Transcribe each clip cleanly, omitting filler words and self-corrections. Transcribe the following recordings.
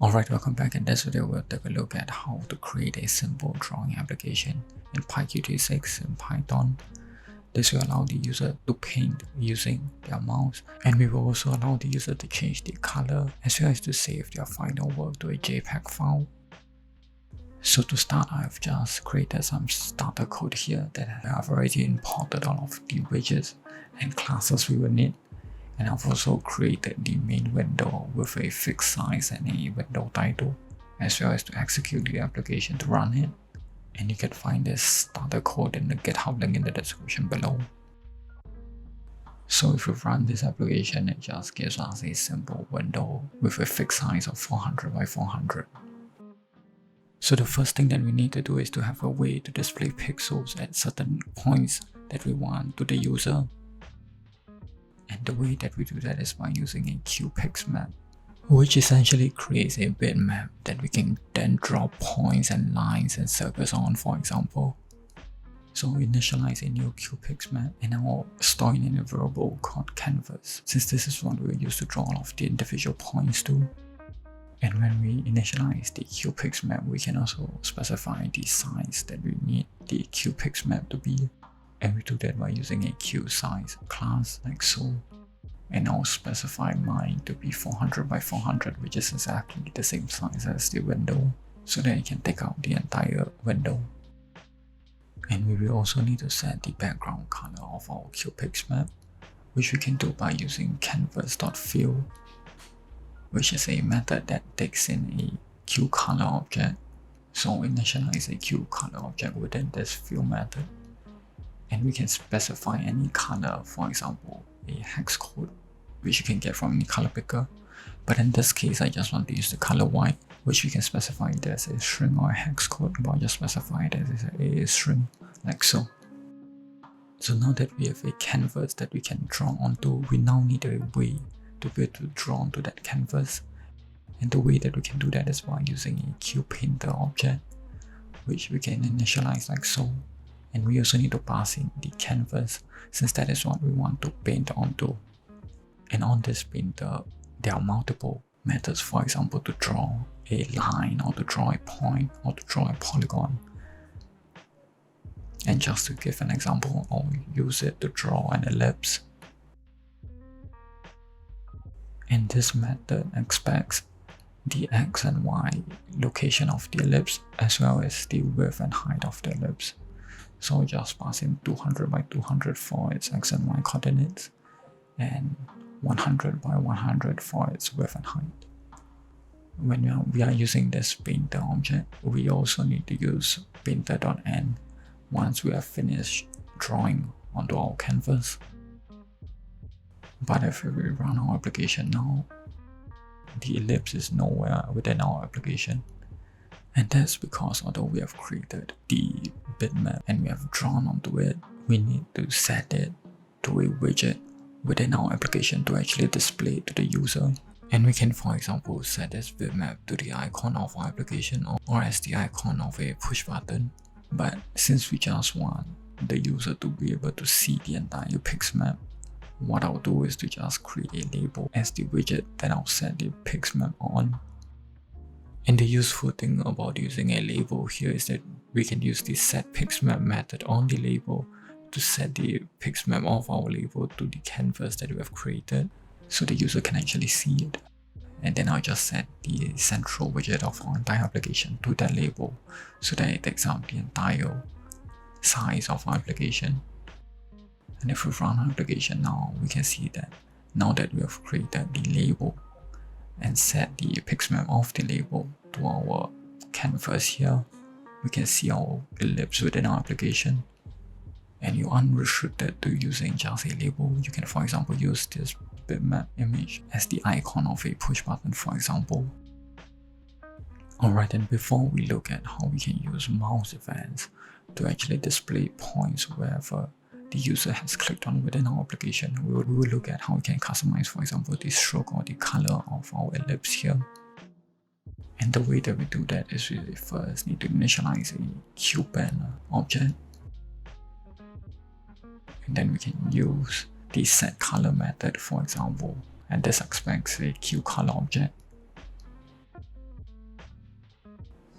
Alright, welcome back. In this video, we'll take a look at how to create a simple drawing application in PyQt6 in Python. This will allow the user to paint using their mouse, and we will also allow the user to change the color as well as to save their final work to a JPEG file. So to start, I've just created some starter code here that I have already imported all of the widgets and classes we will need. And I've also created the main window with a fixed size and a window title, as well as to execute the application to run it. And you can find this starter code in the GitHub link in the description below. So if we run this application, it just gives us a simple window with a fixed size of 400 by 400. So the first thing that we need to do is to have a way to display pixels at certain points that we want to the user. And the way that we do that is by using a QPixmap, which essentially creates a bitmap that we can then draw points and lines and circles on, for example. So we initialize a new QPixmap and I'll store it in a variable called canvas, since this is what we'll use to draw all of the individual points to. And when we initialize the QPixmap, we can also specify the size that we need the QPixmap to be. And we do that by using a QSize class like so. And I'll specify mine to be 400 by 400, which is exactly the same size as the window, so that it can take out the entire window. And we will also need to set the background color of our QPixmap, which we can do by using canvas.fill, which is a method that takes in a QColor object. So initialize a QColor object within this fill method. And we can specify any color, for example, a hex code, which you can get from any color picker. But in this case, I just want to use the color white, which we can specify it as a string or a hex code, but I'll just specify it as a string, like so. So now that we have a canvas that we can draw onto, we now need a way to be able to draw onto that canvas. And the way that we can do that is by using a QPainter object, which we can initialize like so. And we also need to pass in the canvas, since that is what we want to paint onto. And on this painter, there are multiple methods, for example, to draw a line, or to draw a point, or to draw a polygon. And just to give an example, I'll use it to draw an ellipse. And this method expects the x and y location of the ellipse, as well as the width and height of the ellipse. So we just pass in 200 by 200 for its x and y coordinates, and 100 by 100 for its width and height. When we are using this painter object, we also need to use painter.end once we have finished drawing onto our canvas. But if we run our application now, the ellipse is nowhere within our application. And that's because although we have created the bitmap and we have drawn onto it, we need to set it to a widget within our application to actually display it to the user. And we can, for example, set this bitmap to the icon of our application or as the icon of a push button. But since we just want the user to be able to see the entire pixmap, what I'll do is to just create a label as the widget that I'll set the pixmap on. And the useful thing about using a label here is that we can use the setPixmap method on the label to set the pixmap of our label to the canvas that we have created, so the user can actually see it. And then I'll just set the central widget of our entire application to that label, so that it takes up the entire size of our application. And if we run our application now, we can see that now that we have created the label and set the pixmap of the label to our canvas here, we can see our ellipse within our application. And you're unrestricted to using just a label. You can, for example, use this bitmap image as the icon of a push button, for example. Alright, and before we look at how we can use mouse events to actually display points wherever the user has clicked on within our application, we will look at how we can customize, for example, the stroke or the color of our ellipse here. And the way that we do that is we first need to initialize a QPen object. And then we can use the setColor method, for example, and this expects a QColor object.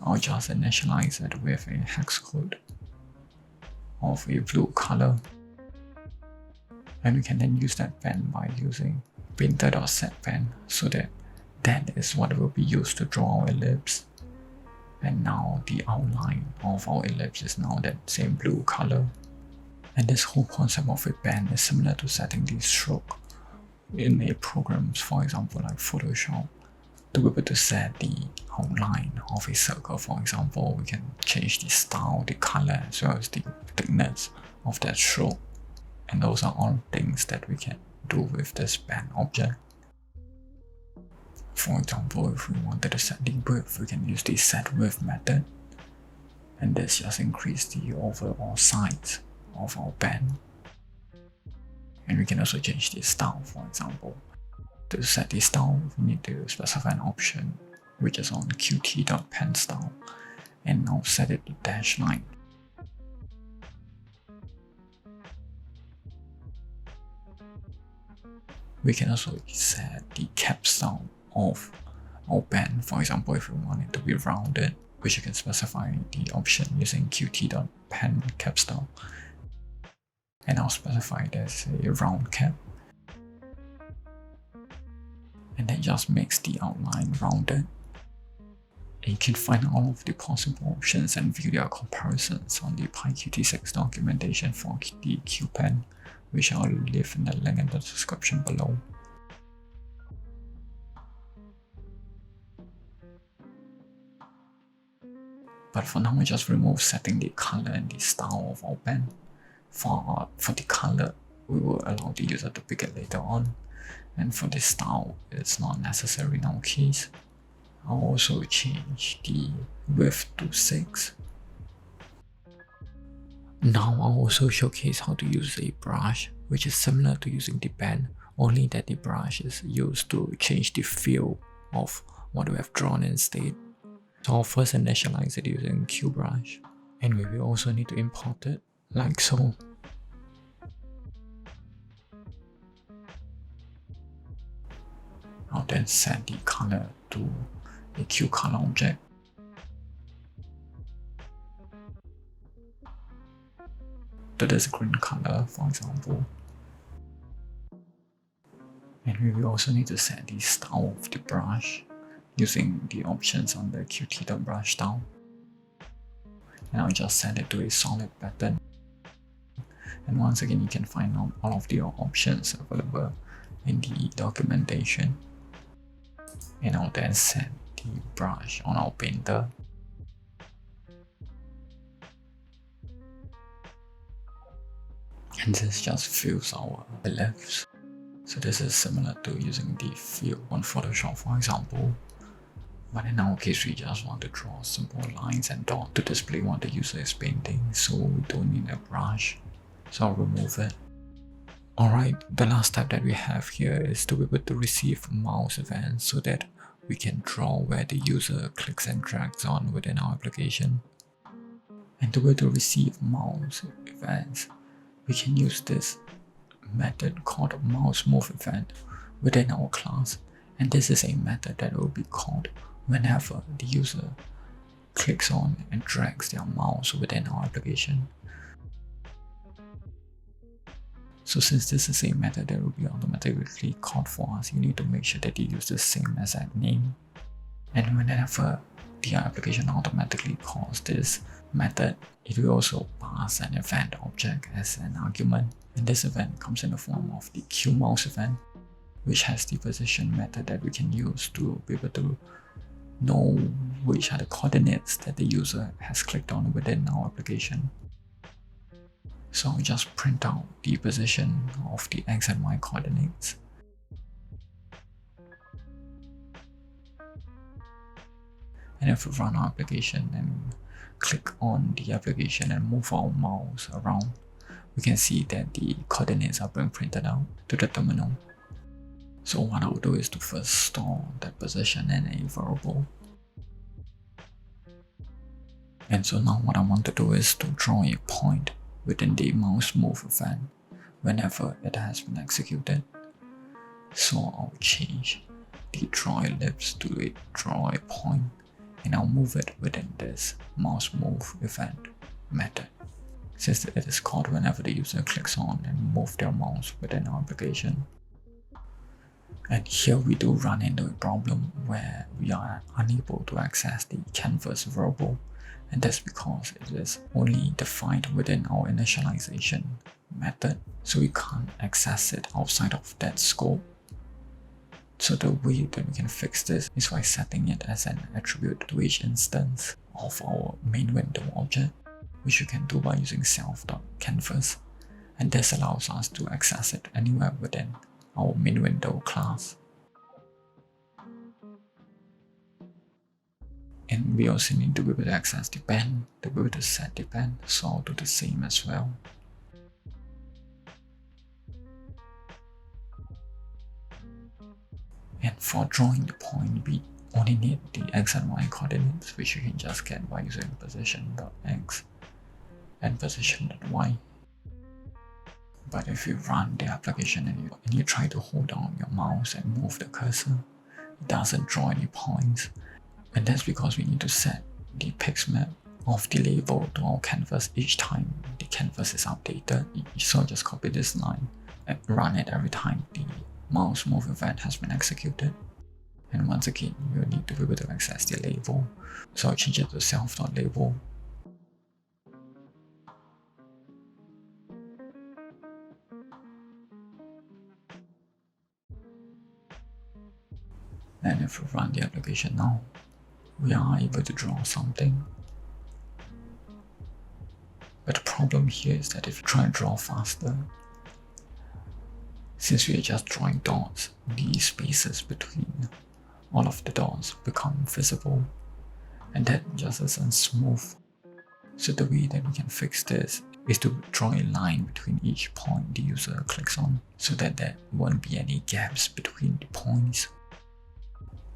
I'll just initialize it with a hex code of a blue color. And we can then use that pen by using painter.setPen, so that is what will be used to draw our ellipse. And now the outline of our ellipse is now that same blue color. And this whole concept of a pen is similar to setting the stroke in a program, for example like Photoshop. To be able to set the outline of a circle, for example, we can change the style, the color, as well as the thickness of that stroke. And those are all things that we can do with this pen object. For example, if we wanted to set the width, we can use the setWidth method. And this just increases the overall size of our pen. And we can also change the style, for example. To set the style, we need to specify an option which is on qt.penStyle, and now set it to -line. We can also set the cap style of our pen. For example, if we want it to be rounded, which you can specify the option using qt.penCapStyle, and I'll specify it as a round cap. And that just makes the outline rounded. And you can find all of the possible options and view their comparisons on the PyQt6 documentation for the QPen, which I'll leave in the link in the description below. But for now, we just remove setting the color and the style of our pen. For the color, we will allow the user to pick it later on. And for the style, it's not necessary in our case. I'll also change the width to 6. Now I'll also showcase how to use a brush, which is similar to using the pen, only that the brush is used to change the feel of what we have drawn instead. So I'll first initialize it using QBrush, and we will also need to import it, like so. I'll then set the color to a QColor object. To this green color, for example. And we will also need to set the style of the brush using the options on the qt.brush style. And I'll just set it to a solid pattern. And once again, you can find all of the options available in the documentation. And I'll then set the brush on our painter. And this just fills our ellipse. So this is similar to using the fill on Photoshop, for example. But in our case, we just want to draw simple lines and dots to display what the user is painting, so we don't need a brush. So I'll remove it. Alright, the last step that we have here is to be able to receive mouse events so that we can draw where the user clicks and drags on within our application. And to be able to receive mouse events, we can use this method called mouse move event within our class. And this is a method that will be called whenever the user clicks on and drags their mouse within our application. So since this is a method that will be automatically called for us, you need to make sure that you use the same exact name. And whenever the application automatically calls this method, it will also pass an event object as an argument. And this event comes in the form of the QMouse event, which has the position method that we can use to be able to know which are the coordinates that the user has clicked on within our application. So I'll just print out the position of the X and Y coordinates. And if we run our application and click on the application and move our mouse around, we can see that the coordinates are being printed out to the terminal. So what I'll do is to first store that position in a variable. And so now what I want to do is to draw a point within the mouse move event whenever it has been executed. So I'll change the draw ellipse to a draw a point, and I'll move it within this mouse move event method, since it is called whenever the user clicks on and moves their mouse within our application. And here we do run into a problem where we are unable to access the canvas variable, and that's because it is only defined within our initialization method, so we can't access it outside of that scope. So the way that we can fix this is by setting it as an attribute to each instance of our main window object, which you can do by using self.canvas, and this allows us to access it anywhere within our main window class. And we also need to be able to access the pen, to be able to set the pen, so I'll do the same as well. And for drawing the point, we only need the x and y coordinates, which you can just get by using position.x and position.y. But if you run the application and you try to hold down your mouse and move the cursor, it doesn't draw any points. And that's because we need to set the pixmap of the label to our canvas each time the canvas is updated. So just copy this line and run it every time the mouse move event has been executed. And once again, you'll need to be able to access the label. So I'll change it to self.label. And if we run the application now, we are able to draw something. But the problem here is that if you try and draw faster, since we are just drawing dots, the spaces between all of the dots become visible, and that just isn't smooth. So the way that we can fix this is to draw a line between each point the user clicks on, so that there won't be any gaps between the points.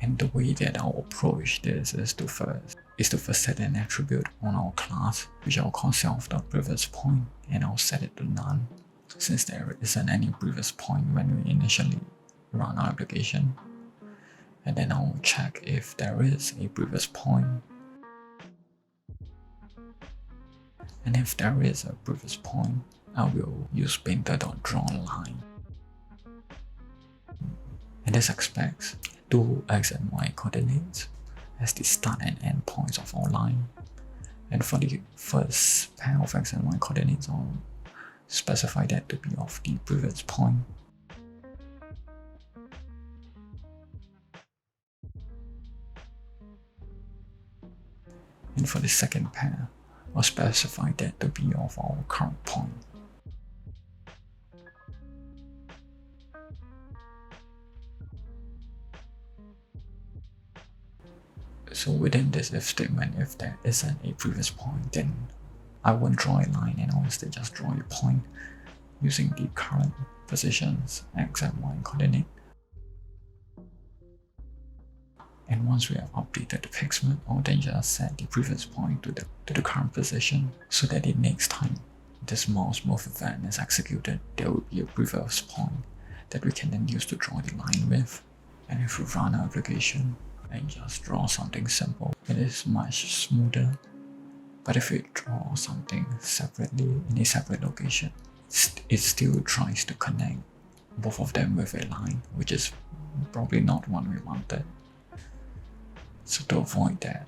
And the way that I'll approach this is to first set an attribute on our class, which I'll call self.previous_point, and I'll set it to none, since there isn't any previous point when we initially run our application. And then I'll check if there is a previous point. And if there is a previous point, I will use painter.drawLine. And this expects two x and y coordinates as the start and end points of our line. And for the first pair of x and y coordinates, I'll specify that to be of the previous point. And for the second pair, I'll specify that to be of our current point. So within this if statement, if there isn't a previous point, then I won't draw a line and I'll instead just draw a point using the current positions x and y coordinate. And once we have updated the pixmap, I'll then just set the previous point to the current position, so that the next time this mouse move event is executed, there will be a previous point that we can then use to draw the line with. And if we run our application and just draw something simple, it is much smoother. But if we draw something separately in a separate location, it still tries to connect both of them with a line, which is probably not what we wanted. So to avoid that,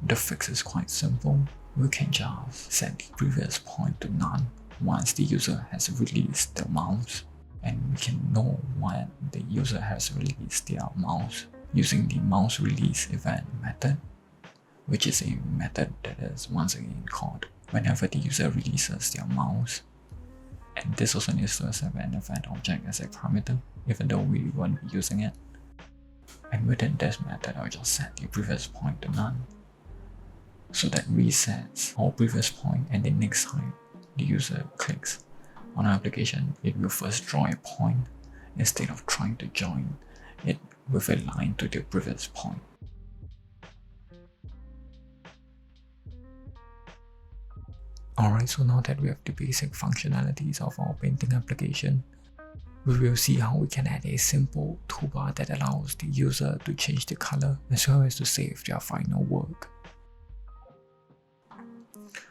the fix is quite simple. We can just set the previous point to none once the user has released the mouse, and we can know when the user has released their mouse using the mouse release event method, which is a method that is once again called whenever the user releases their mouse. And this also needs to have an event object as a parameter, even though we won't be using it. And within this method, I'll just set the previous point to none, so that resets our previous point, and the next time the user clicks on our application, it will first draw a point instead of trying to join it with a line to the previous point. Alright, so now that we have the basic functionalities of our painting application, we will see how we can add a simple toolbar that allows the user to change the color as well as to save their final work.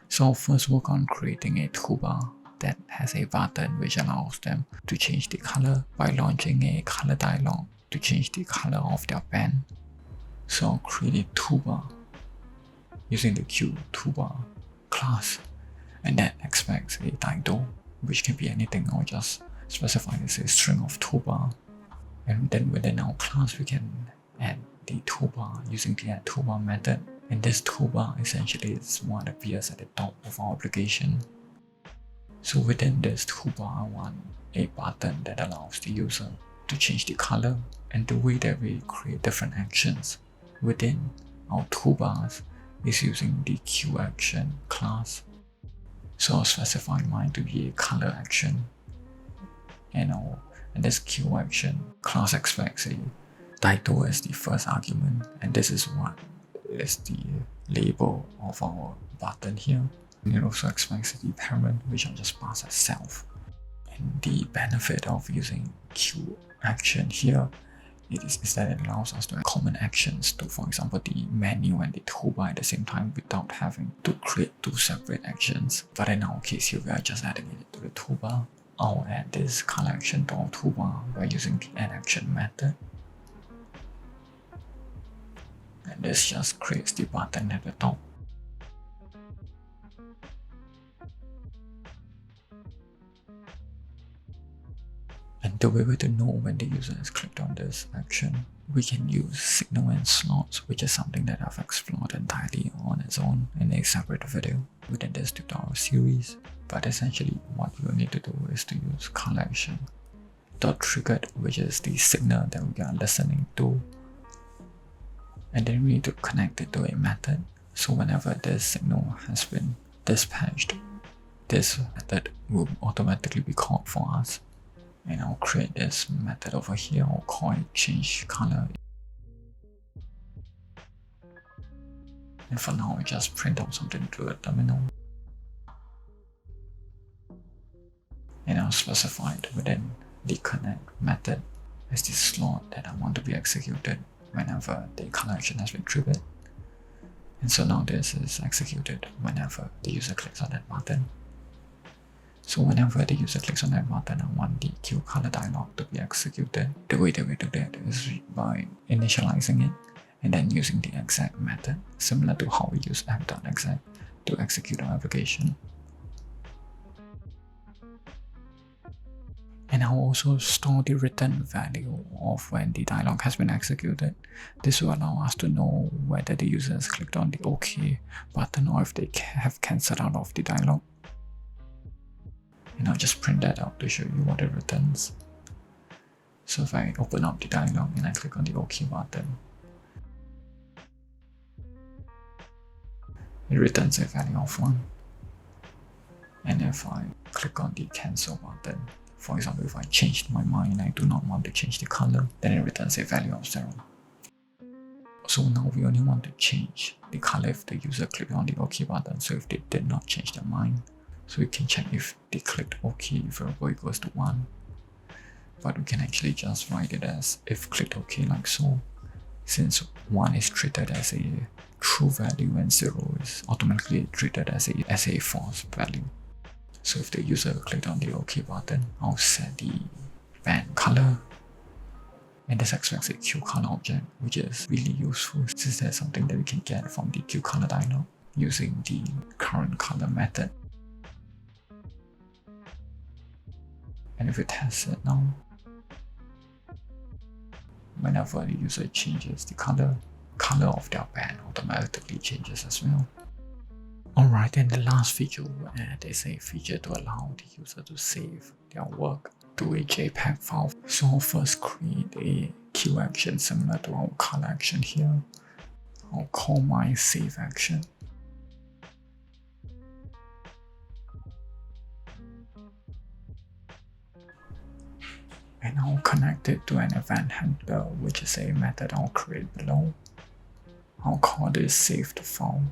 So I'll first work on creating a toolbar that has a button which allows them to change the color by launching a color dialog to change the color of their pen. So I'll create a toolbar using the QToolbar class, and that expects a title, which can be anything. I'll just specify as a string of toolbar, and then within our class we can add the toolbar using the add toolbar method, and this toolbar essentially is what appears at the top of our application. So within this toolbar, I want a button that allows the user to change the color, and the way that we create different actions within our toolbars is using the QAction class. So I'll specify mine to be a color action, and this QAction class expects a title as the first argument, and this is what is the label of our button here. And it also expects the parent, which I'll just pass as self. And the benefit of using QAction here is that it allows us to add common actions to, for example, the menu and the toolbar at the same time without having to create two separate actions. But in our case here, we are just adding it to the toolbar. I'll add this color action to our toolbar by using the add action method. And this just creates the button at the top. And to be able to know when the user has clicked on this action, we can use signal and slots, which is something that I've explored entirely on its own in a separate video within this tutorial series. But essentially what we'll need to do is to use color action dot triggered, which is the signal that we are listening to, and then we need to connect it to a method. So whenever this signal has been dispatched, this method will automatically be called for us. And I'll create this method over here. I'll call it change color. And for now, I just print out something to the terminal. And I'll specify it within the connect method as the slot that I want to be executed whenever the color action has been triggered. And so now this is executed whenever the user clicks on that button. So whenever the user clicks on that button, I want the QColor dialog to be executed. The way that we do that is by initializing it and then using the exec method, similar to how we use app.exec to execute our application. And I'll also store the return value of when the dialog has been executed. This will allow us to know whether the user has clicked on the OK button or if they have cancelled out of the dialog. And I'll just print that out to show you what it returns. So if I open up the dialog and I click on the OK button, it returns a value of 1. And if I click on the cancel button, for example, if I changed my mind, I do not want to change the color, then it returns a value of 0. So now we only want to change the color if the user clicked on the OK button, so if they did not change their mind. So we can check if they clicked OK variable equals to 1. But we can actually just write it as if clicked OK like so, since 1 is treated as a true value and 0 is automatically treated as a false value. So if the user clicked on the OK button, I'll set the pen color. And this expects a QColor object, which is really useful since that's something that we can get from the QColor dialog using the current color method. And if we test it now, whenever the user changes the color of their pen automatically changes as well. Alright, and the last feature we'll add is a feature to allow the user to save their work to a JPEG file. So I'll first create a Q action similar to our color action here. I'll call my save action. And I'll connect it to an event handler, which is a method I'll create below. I'll call this save to file.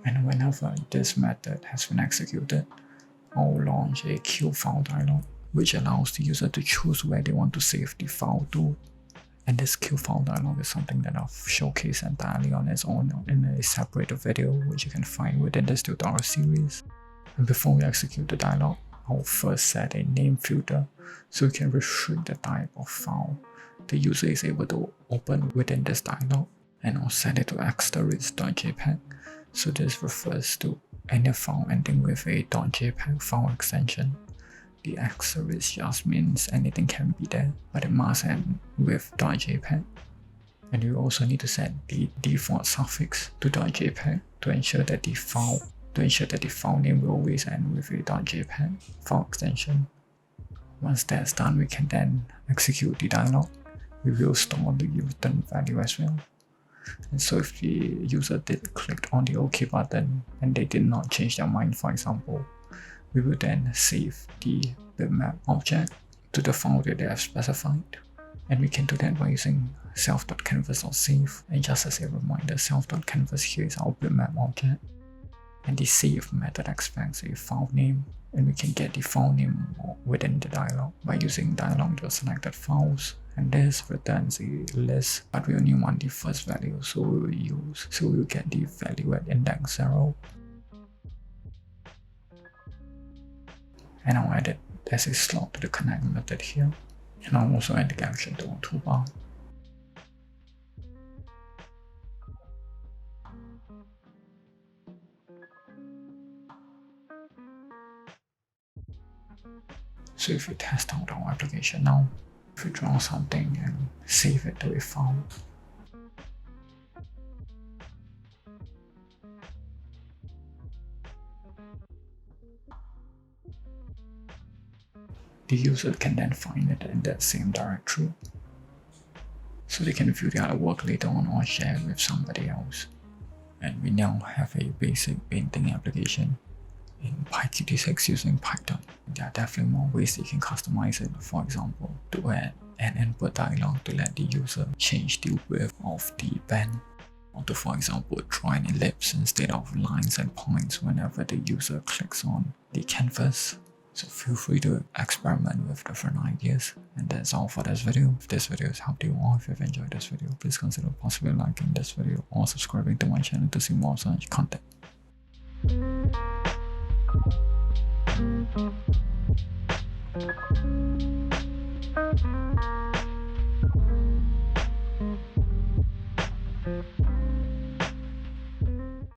And whenever this method has been executed, I'll launch a QFile dialog, which allows the user to choose where they want to save the file to. And this QFile dialog is something that I've showcased entirely on its own in a separate video, which you can find within this tutorial series. And before we execute the dialog, I'll first set a name filter so we can restrict the type of file the user is able to open within this dialog. And I'll set it to *.jpg. So this refers to any file ending with a .jpg file extension. The asterisk just means anything can be there, but it must end with .jpg. And you also need to set the default suffix to .jpg to ensure that the file name will always end with a .jpg file extension. Once that's done, we can then execute the dialog. We will store the return value as well. And so if the user did click on the OK button and they did not change their mind, for example, we will then save the bitmap object to the file that they have specified. And we can do that by using self.canvas.save. And just as a reminder, self.canvas here is our bitmap object. And the save method expects a file name, and we can get the file name within the dialog by using dialog.selected files. And this returns a list, but we only want the first value, so we will get the value at index 0. And I'll add it as a slot to the connect method here. And I'll also add the caption to our toolbar. So if we test out our application now, if we draw something and save it to a file, the user can then find it in that same directory, so they can view the artwork later on or share it with somebody else. And we now have a basic painting application in PyQt6 using Python. There are definitely more ways you can customize it. For example, to add an input dialog to let the user change the width of the pen, or to, for example, draw an ellipse instead of lines and points whenever the user clicks on the canvas. So feel free to experiment with different ideas. And that's all for this video. If this video has helped you, or if you've enjoyed this video, please consider possibly liking this video or subscribing to my channel to see more such content.